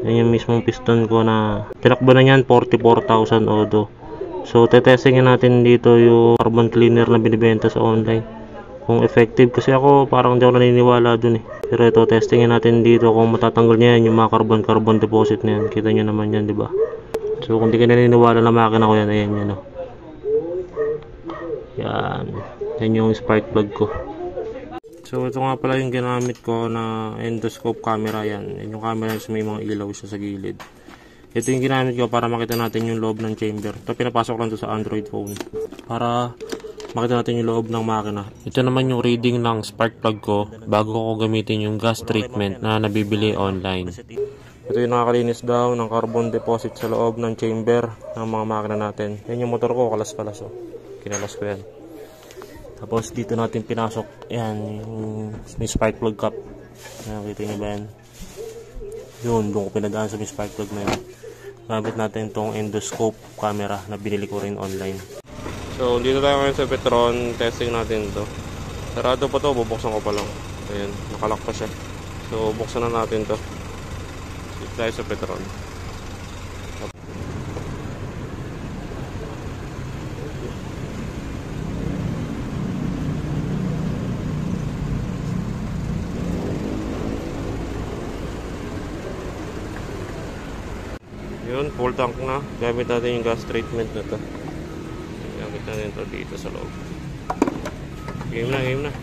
Yan yung mismong piston ko na tinakbo na yan, 44,000 odo. So tetestingin natin dito yung carbon cleaner na binibenta sa online, kung effective, kasi ako parang hindi ako naniniwala dun eh. Pero ito, testingin natin dito kung matatanggal niya yan, yung mga carbon deposit na yan. Kita nyo naman yan, di ba? So kung di ka naniniwala na makina ko yan, ayan yan o. Yan yung spark plug ko. So ito nga pala yung ginamit ko na endoscope camera. Yan yung camera na may mga ilaw siya sa gilid. Ito yung ginamit ko para makita natin yung loob ng chamber. Ito pinapasok lang to sa Android phone para makita natin yung loob ng makina. Ito naman yung reading ng spark plug ko bago ko gamitin yung gas treatment na nabibili online. Ito yung nakakalinis daw ng carbon deposit sa loob ng chamber ng mga makina natin. Yan yung motor ko, kalas-kalas oh. Kinalas ko yan. Tapos dito natin pinasok, yan, yung spark plug cap. Nakikita nyo ba yan? Yun, doon ko pinadaan sa spark plug na yun. Gamit natin itong endoscope camera na binili ko rin online. So, dito tayo ngayon sa Petron. Testing natin ito. Sarado pa to, bubuksan ko pa lang. Ayan, nakalock pa siya. So, buksan na natin to. Dito tayo sa Petron. Yun, full tank na. Gamit natin yung gas treatment na to. Gamit natin to dito sa loob. Game na, game na.